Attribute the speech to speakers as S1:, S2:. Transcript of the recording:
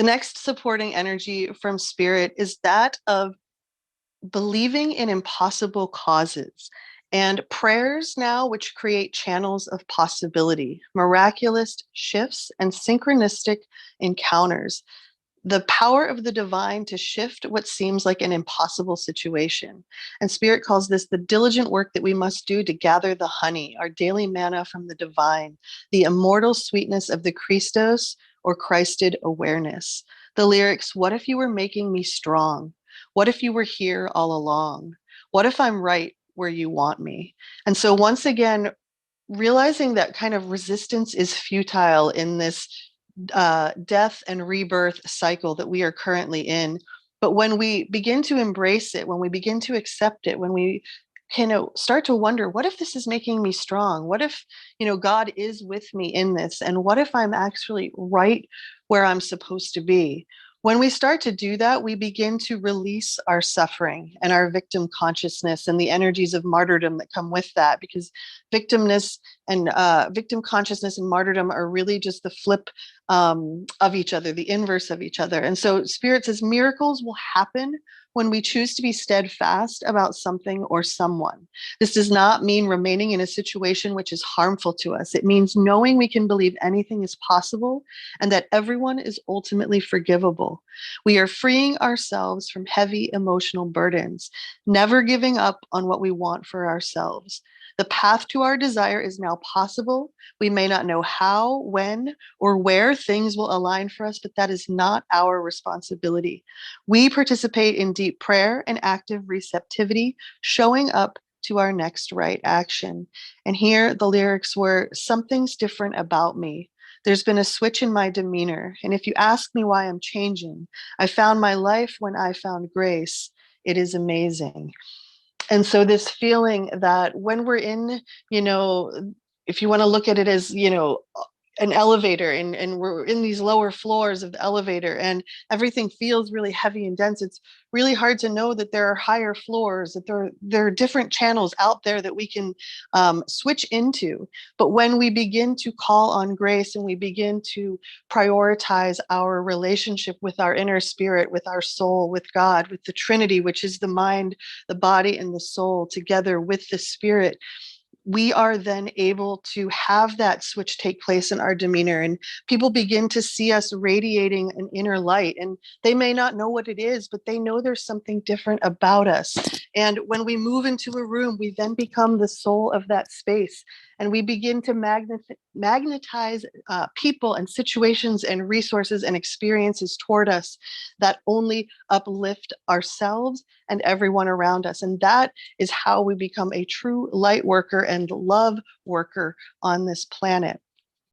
S1: The next supporting energy from spirit is that of believing in impossible causes and prayers now, which create channels of possibility, miraculous shifts, and synchronistic encounters. The power of the divine to shift what seems like an impossible situation. And Spirit calls this the diligent work that we must do to gather the honey, our daily manna from the divine, the immortal sweetness of the Christos or Christed awareness. The lyrics, what if you were making me strong? What if you were here all along? What if I'm right where you want me? And so once again, realizing that kind of resistance is futile in this death and rebirth cycle that we are currently in. But when we begin to embrace it, when we begin to accept it, when we start to wonder, what if this is making me strong? What if, God is with me in this? And what if I'm actually right where I'm supposed to be? When we start to do that, we begin to release our suffering and our victim consciousness and the energies of martyrdom that come with that, because victimness and victim consciousness and martyrdom are really just the flip of each other, the inverse of each other. And so Spirit says miracles will happen when we choose to be steadfast about something or someone. This does not mean remaining in a situation which is harmful to us. It means knowing we can believe anything is possible and that everyone is ultimately forgivable. We are freeing ourselves from heavy emotional burdens, never giving up on what we want for ourselves. The path to our desire is now possible. We may not know how, when, or where things will align for us, but that is not our responsibility. We participate in deep prayer and active receptivity, showing up to our next right action. And here the lyrics were, something's different about me. There's been a switch in my demeanor. And if you ask me why I'm changing, I found my life when I found grace. It is amazing. And so this feeling that when we're in, if you want to look at it as, an elevator and we're in these lower floors of the elevator and everything feels really heavy and dense, it's really hard to know that there are higher floors, that there are different channels out there that we can switch into. But when we begin to call on grace and we begin to prioritize our relationship with our inner spirit, with our soul, with God, with the Trinity, which is the mind, the body, and the soul together with the spirit, we are then able to have that switch take place in our demeanor, and people begin to see us radiating an inner light, and they may not know what it is, but they know there's something different about us. And when we move into a room, we then become the soul of that space, and we begin to magnetize people and situations and resources and experiences toward us that only uplift ourselves and everyone around us. And that is how we become a true light worker and love worker on this planet.